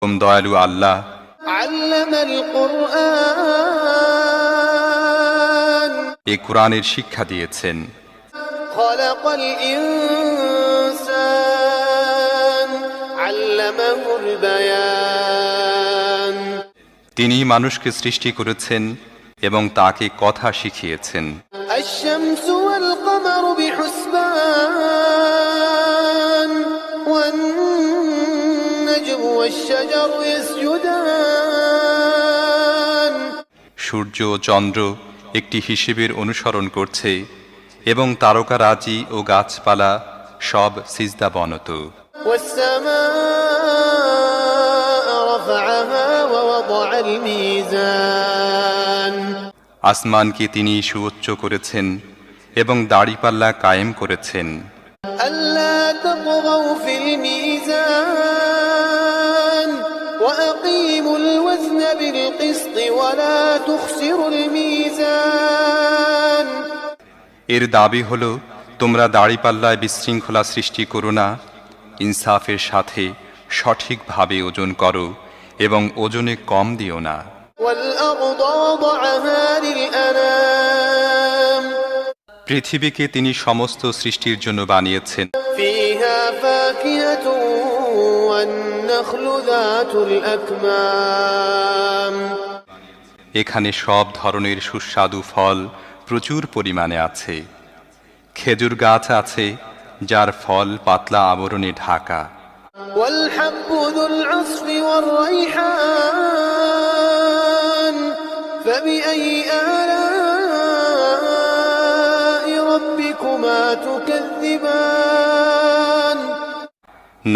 পরম দয়ালু আল্লাহ আল্লামাল কুরআন এ কুরআনের শিক্ষা দিয়েছেন। খলাকাল ইনসান আল্লামাহুল বায়ান তিনি মানুষকে সৃষ্টি করেছেন এবং তাকে কথা শিখিয়েছেন। আশ-শামসু ওয়াল কমারু বিহুসবান ওয়ান-নাজমু ওয়াশ-শাজারু ইয়াসজুদান সূর্য ও চন্দ্র একটি হিসেবের অনুসরণ করছে এবং তারকারাজি ও গাছপালা সব সিজদাবনত। ওয়াস-সামাআ রাফা'আহা ওয়া ওয়াদা'আল মিজান আসমানকে তিনি সুউচ্চ করেছেন এবং দাড়িপাল্লা কায়েম করেছেন। আল্লা তাতগাউ ফিল মিজান ওয়া আকিমুল ওয়াজনা বিল কিসত ওয়া লা তুখসিরুল মিজান এর দাবি হলো, তোমরা দাড়িপাল্লায় বিশৃঙ্খলা সৃষ্টি করো না, ইনসাফের সাথে সঠিকভাবে ওজন করো এবং ওজনে কম দিও না। ওয়াল-আরদ ওয়াদা'আহা লিল-আনাম পৃথিবীকে তিনি সমস্ত সৃষ্টির জন্য বানিয়েছেন। ফিহা ফাকিহাতু ওয়ান-নাখলু যাতুল আকমাম এখানে সব ধরনের সুস্বাদু ফল প্রচুর পরিমাণে আছে। খেজুর গাছ আছে যার ফল পাতলা আবরণে ঢাকা। والحب ذو العصف والريحان فبأي آلاء ربكما تكذبان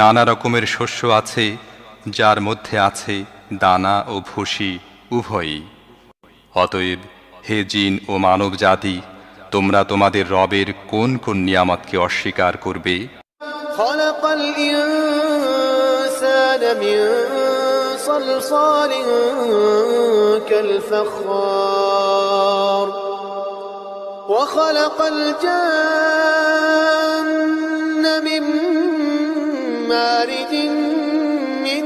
নানা রকমের শস্য আছে যার মধ্যে আছে দানা ও ভুসি উভয়ই। অতএব হে জিন ও মানব জাতি, তোমরা তোমাদের রবের কোন কোন নিয়ামতকে অস্বীকার করবে? خلق الإنسان من صلصال كالفخار وخلق الجن من مارج من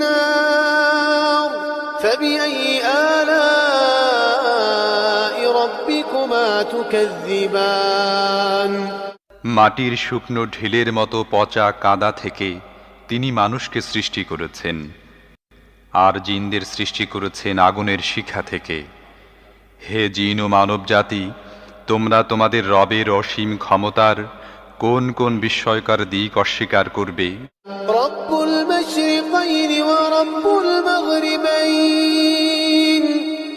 نار فبأي آلاء ربكما تكذبان মাটির শুকনো ঢিলের মতো পচা কাদা থেকে তিনি মানুষকে সৃষ্টি করেছেন, আর জিনদের সৃষ্টি করেছেন আগুনের শিখা থেকে। হে জিন ও মানব জাতি, তোমরা তোমাদের রবের অসীম ক্ষমতার কোন কোন বিস্ময়কর দিক অস্বীকার করবে? রব্বুল মাশরিকাইন ওয়া রব্বুল মাগরিবাইন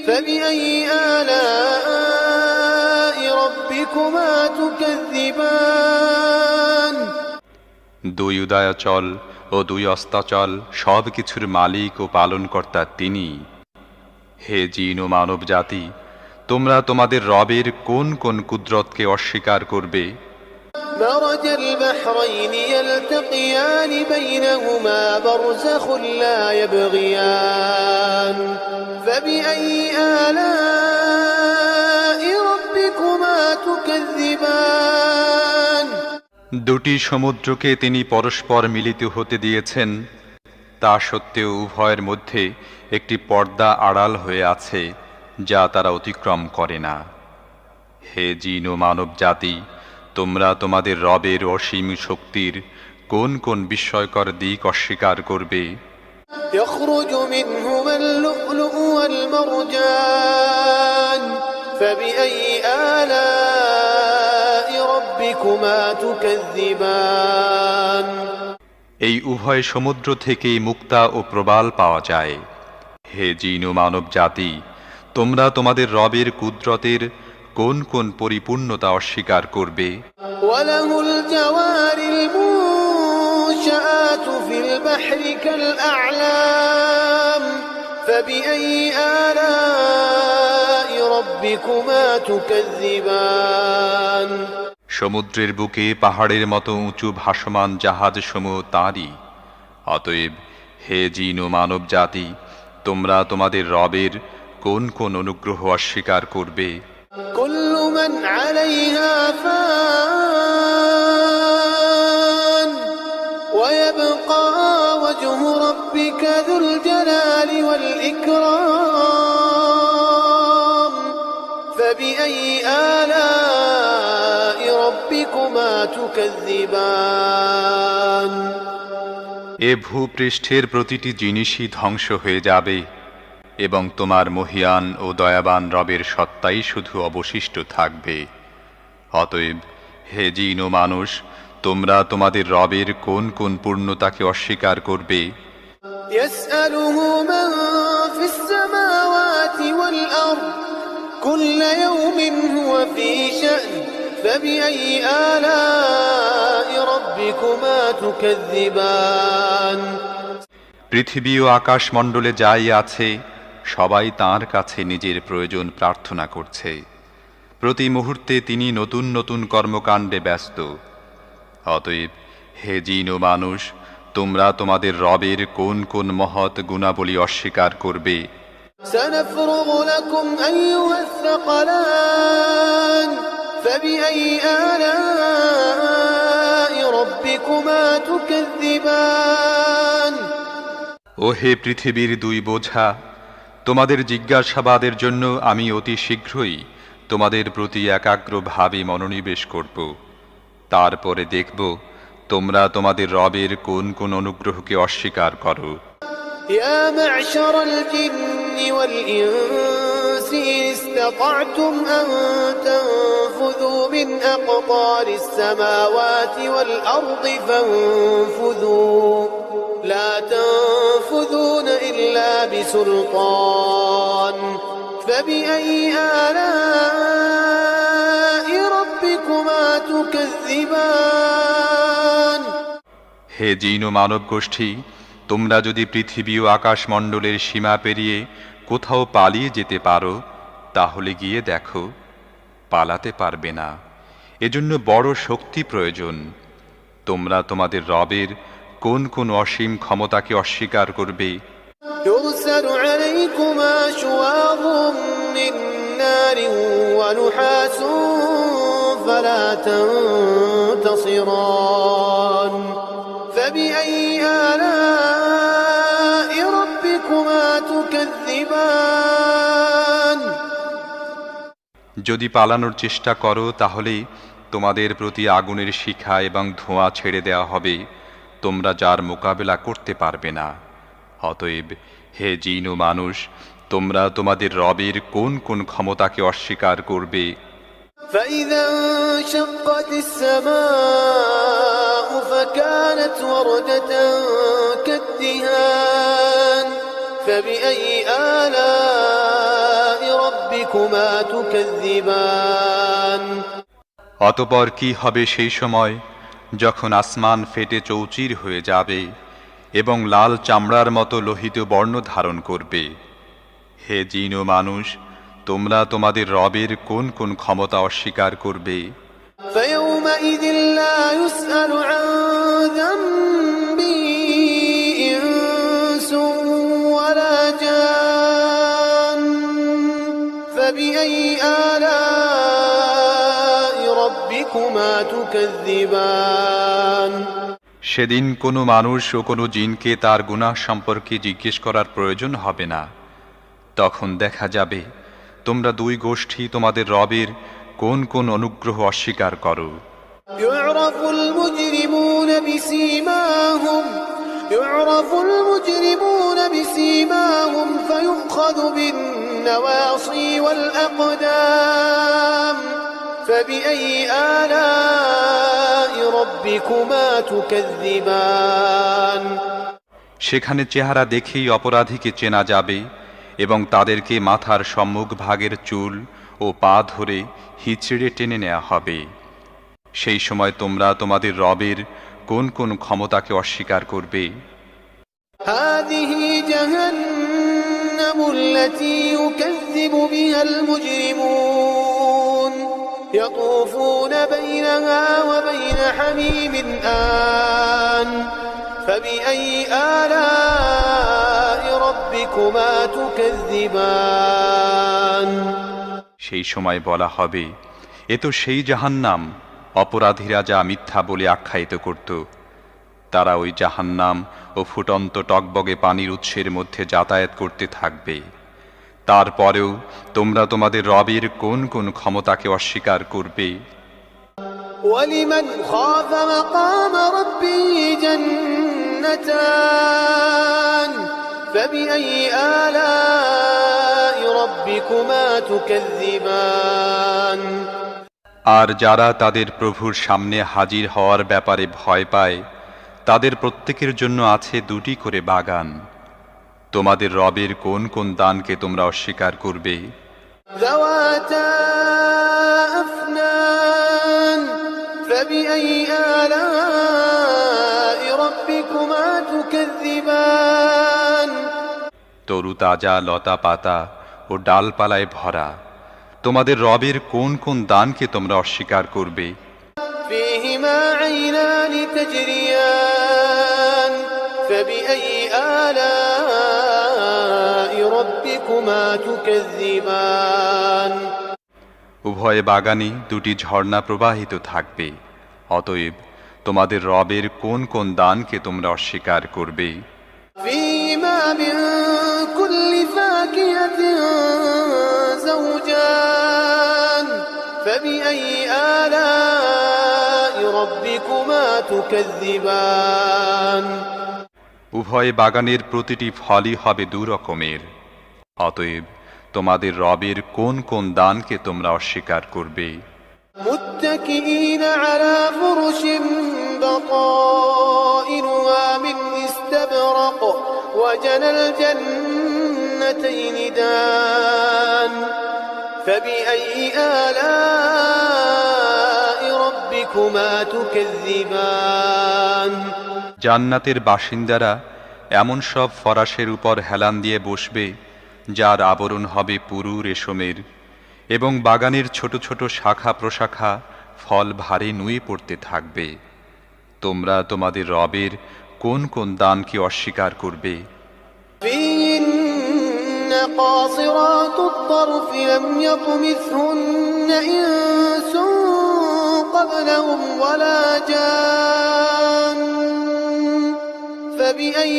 ফাবিআই আলা'i রাব্বিকুমা তুকাযযিবান দুই উদয়াচল ও দুই অস্তাচল সব কিছুর মালিক ও পালনকর্তা তিনি। হে জিন ও মানব জাতি, তোমরা তোমাদের রবের কোন কোন কুদরতকে অস্বীকার করবে? مرج البحرين يلتقيان بينهما برزخ لا يبغيان فبأي آلاء ربكما تكذبان দুটি সমুদ্রকে তিনি পরস্পর মিলিত হতে দিয়েছেন, তা সত্ত্বেও উভয়ের মধ্যে একটি পর্দা আড়াল হয়ে আছে যা তারা অতিক্রম করে না। হে জিন ও মানব জাতি, তোমরা তোমাদের রবের অসীম শক্তির কোন কোন বিস্ময়কর দিক অস্বীকার করবে? يخرج منهما اللؤلؤ والمرجان فبأي آلاء ربكما تكذبان এই উভয় সমুদ্র থেকেই মুক্তা ও প্রবাল পাওয়া যায়। হে জিন ও মানব জাতি, তোমরা তোমাদের রবের কুদরতের কোন কোন পরিপূর্ণতা অস্বীকার করবে? وله الجوار المنشآت في البحر كالأعلام فبأي آلاء ربكما تكذبان সমুদ্রের বুকে পাহাড়ের মতো উঁচু ভাসমান জাহাজ সমূহ তাঁরই। অতএব হে জিন ও মানব জাতি, তোমরা তোমাদের রবের কোন কোন অনুগ্রহ অস্বীকার করবে? كل من عليها فان ويبقى وجه ربك ربك ذو الجلال والإكرام فبأي آلاء ربكما تكذبان এ ভূপৃষ্ঠের প্রতিটি জিনিসই ধ্বংস হয়ে যাবে এবং তোমার মহিয়ান ও দয়াবান রবের সত্তাই শুধু অবশিষ্ট থাকবে। অতএব হে জিন ও মানুষ, তোমরা তোমাদের রবের কোন কোন পূর্ণতাকে অস্বীকার করবে? يسأله من في السماوات والأرض كل يوم هو في شأن فبأي آلاء ربكما تكذبان পৃথিবী ও আকাশমণ্ডলে যাই আছে সবাই তাঁর কাছে নিজের প্রয়োজন প্রার্থনা করছে। প্রতি মুহূর্তে তিনি নতুন নতুন কর্মকাণ্ডে ব্যস্ত। অতএব হে জিন ও মানুষ, তোমরা তোমাদের রবের কোন কোন মহৎ গুণাবলী অস্বীকার করবে? سنفرغ لكم أيها الثقلان فبأي آلاء ربكما تكذبان ও হে পৃথিবীর দুই বোঝা, তোমাদের জিজ্ঞাসাবাদের জন্য আমি অতি শীঘ্রই তোমাদের প্রতি একাগ্রভাবে মনোনিবেশ করব। তারপরে দেখব তোমরা তোমাদের রবের কোন কোন অনুগ্রহকে অস্বীকার করো। يا معشر الجن والإنس إن استطعتم أن تنفذوا من أقطار السماوات والأرض فانفذوا لا تنفذون إلا بسلطان فبأي آلاء ربكما تكذبان হে জিন ও মানব গোষ্ঠী, তোমরা যদি পৃথিবী ও আকাশমণ্ডলের সীমা পেরিয়ে কোথাও পালিয়ে যেতে পারো তাহলে গিয়ে দেখো, পালাতে পারবে না। এজন্য বড় শক্তি প্রয়োজন। তোমরা তোমাদের রবের কোন কোন অসীম ক্ষমতাকে অস্বীকার করবে? يرسل عليكما شواظ من نار ونحاس فلا تنتصران فبأي آلاء ربكما تكذبان যদি পালানোর চেষ্টা করো তাহলে তোমাদের প্রতি আগুনের শিখা এবং ধোঁয়া ছেড়ে দেওয়া হবে, তোমরা যার মোকাবেলা করতে পারবে না। অতএব হে জিন ও মানুষ, তোমরা তোমাদের রবের কোন কোন ক্ষমতাকে অস্বীকার করবে? فإذا انشقت السماء فكانت وردة كالدهان فبأي آلاء ربكما تكذبان অতঃপর কি হবে সেই সময় যখন আসমান ফেটে চৌচির হয়ে যাবে এবং লাল চামড়ার মতো লোহিত বর্ণ ধারণ করবে? হে জিন ও মানুষ, তোমরা তোমাদের রবের কোন কোন ক্ষমতা অস্বীকার করবে? فيومئذ لا يسأل عن ذنبه إنس ولا جان فبأي آلاء ربكما تكذبان সেদিন কোনো মানুষ ও কোনো জিনকে তার গুনাহ সম্পর্কে জিজ্ঞেস করার প্রয়োজন হবে না। তখন দেখা যাবে তোমরা দুই গোষ্ঠী তোমাদের রবের কোন কোন অনুগ্রহ অস্বীকার করো। يعرف المجرمون بسيماهم فيؤخذ بالنواصي والأقدام فبأي آلاء ربكما تكذبان সেখানে চেহারা দেখেই অপরাধীকে চেনা যাবে এবং তাদেরকে মাথার সম্মুখ ভাগের চুল ও পা ধরে হিচড়ে টেনে নেওয়া হবে। সেই সময় তোমরা তোমাদের রবের কোন কোন ক্ষমতাকে অস্বীকার করবে? هذه جهنم التي يكذب بها المجرمون يطوفون بينها وبين حميم آن فبأي آلاء ربكما تكذبان সেই সময় বলা হবে, এ তো সেই জাহান্নাম অপরাধীরা যা মিথ্যা বলে আখ্যায়িত করত। তারা ওই জাহান্নাম ও ফুটন্ত টকবগে পানির উৎসের মধ্যে যাতায়াত করতে থাকবে। তারপরেও তোমরা তোমাদের রবের কোন কোন ক্ষমতাকে অস্বীকার করবে? ولمن خاف مقام ربه جنتان فبأي آلاء ربكما تكذبان আর যারা তাদের প্রভুর সামনে হাজির হওয়ার ব্যাপারে ভয় পায়, তাদের প্রত্যেকের জন্য আছে দুটি করে বাগান। তোমাদের রবের কোন কোন দানকে তোমরা অস্বীকার করবে? ذواتا أفنان فبأي آلاء ربكما تكذبان তরুতাজা লতা পাতা ও ডালপালায় ভরা তোমাদের রবের কোন কোন দানকে তোমরা অস্বীকার করবে? فيهما عينان تجريان فبأي آلاء ربكما تكذبان উভয় বাগানে দুটি ঝর্ণা প্রবাহিত থাকবে। অতএব তোমাদের রবের কোন কোন দানকে তোমরা অস্বীকার করবে? فيهما من كل فاكهة زوجان فبأي آلاء ربكما تكذبان উভয় বাগানের প্রতিটি ফলই হবে দু রকমের। অতএব তোমাদের রবের কোন কোন দানকে তোমরা অস্বীকার করবে? متكئين على فرش بطائنها من استبرق وجنى الجنتين دان فبأي آلاء ربكما تكذبان জান্নাতের বাসিন্দারা এমন সব ফরাশের উপর হেলান দিয়ে বসবে যার আবরণ হবে পুরু রেশমের, এবং বাগানের ছোট ছোট শাখা প্রশাখা ফল ভারে নুয়ে পড়তে থাকবে। তোমরা তোমাদের রবের কোন কোন দানকে অস্বীকার করবে? فيهن قاصرات الطرف لم يطمثهن إنس قبلهم ولا جان فبأي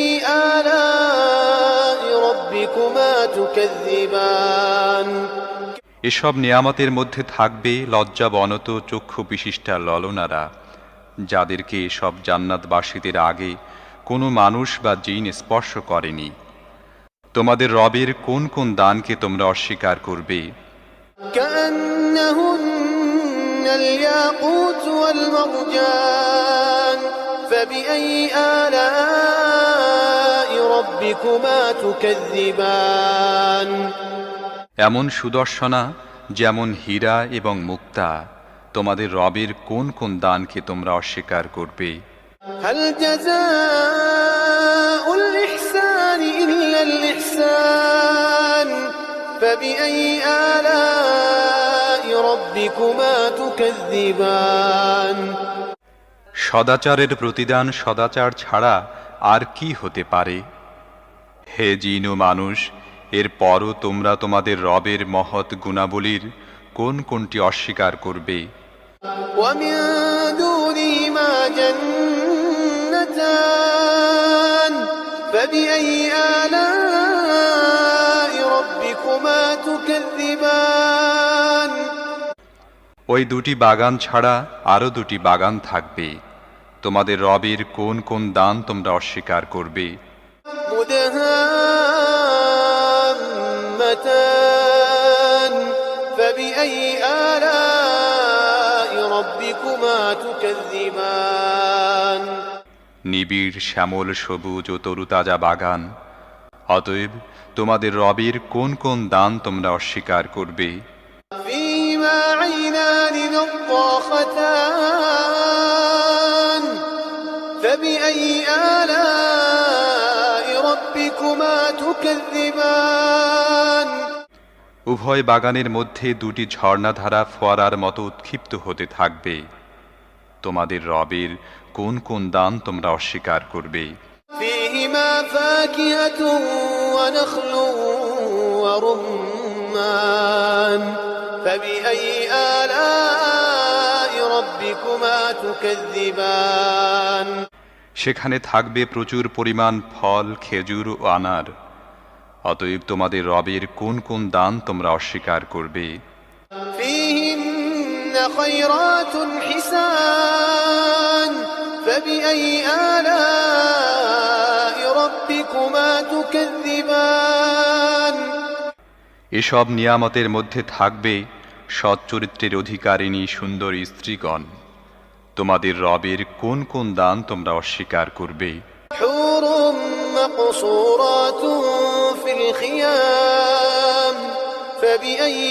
آلاء ربكما تكذبان এসব নিয়ামতের মধ্যে থাকবে লজ্জাবনত চক্ষু বিশিষ্টা ললনারা, যাদেরকে এসব জান্নাতবাসীদের আগে কোনো মানুষ বা জিন স্পর্শ করেনি। তোমাদের রবের কোন কোন দানকে তোমরা অস্বীকার করবে? كأنهن الياقوت والمرجان فبأي آلاء ربكما تكذبان এমন সুদর্শনা যেমন হীরা এবং মুক্তা, তোমাদের রবের কোন কোন দানকে তোমরা অস্বীকার করবে? هل جزاء الإحسان إلا الإحسان فبأي آلاء ربكما تكذبان সদাচারের প্রতিদান সদাচার ছাড়া আর কি হতে পারে? হে জিন ও মানুষ, এর পরও তোমরা তোমাদের রবের মহৎ গুণাবলীর কোন কোনটি অস্বীকার করবে? ومن دونهما جنتان فبأي آلاء ربكما تكذبان ওই দুটি বাগান ছাড়া আরও দুটি বাগান থাকবে। তোমাদের রবের কোন কোন দান তোমরা অস্বীকার করবে? مدهامتان فبأي آلاء ربكما تكذبان নিবিড় শ্যামল সবুজ ও তরুতাজা বাগান। অতএব তোমাদের রবের কোন কোন দান তোমরা অস্বীকার করবে? فيهما عينان نضاختان فبأي آلاء ربكما تكذبان উভয় বাগানের মধ্যে দুটি ঝর্ণাধারা ফোয়ারার মতো উৎক্ষিপ্ত হতে থাকবে। তোমাদের রবের কোন কোন দান তোমরা অস্বীকার করবে? فيهما فاكهة ونخل ورمان فبأي آلاء ربكما تكذبان সেখানে থাকবে প্রচুর পরিমাণ ফল, খেজুর ও আনার। অতএব তোমাদের রবের কোন কোন দান তোমরা অস্বীকার করবে? فيهن خيرات حسان فبأي آلاء ربكما تكذبان এসব নিয়ামতের মধ্যে থাকবে সৎ চরিত্রের অধিকারিণী সুন্দর স্ত্রীগণ। তোমাদের রবের কোন কোন দান তোমরা অস্বীকার করবে? حور مقصورات في الخيام فبأي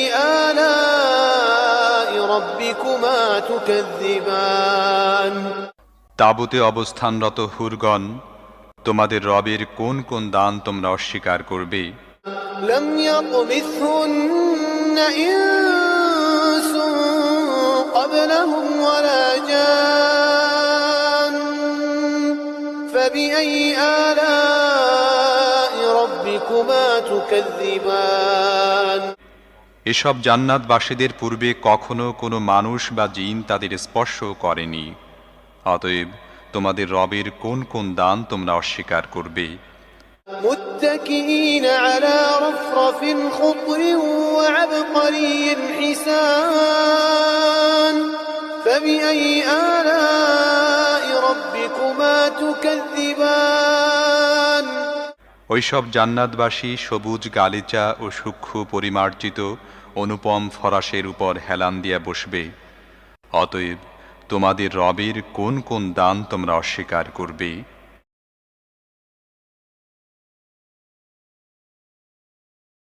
آلاء ربكما تكذبان তাঁবুতে অবস্থানরত হুরগণ, তোমাদের রবের কোন কোন দান তোমরা অস্বীকার করবে? لم يطمثهن إنس قبلهم ولا جان فبأي آلاء ربكما تكذبان এসব জান্নাতবাসীদের পূর্বে কখনো কোনো মানুষ বা জিন তাদের স্পর্শ করেনি। অতএব তোমাদের রবের কোন কোন দান তোমরা অস্বীকার করবে? متكئين على رفرف خضر وعبقري حسان فبأي آلاء ربكما تكذبان ওইসব জান্নাতবাসী সবুজ গালিচা ও সূক্ষ্ম পরিমার্জিত অনুপম ফরাসের উপর হেলান দিয়া বসবে। অতএব তোমাদের রবের কোন কোন দান তোমরা অস্বীকার করবে?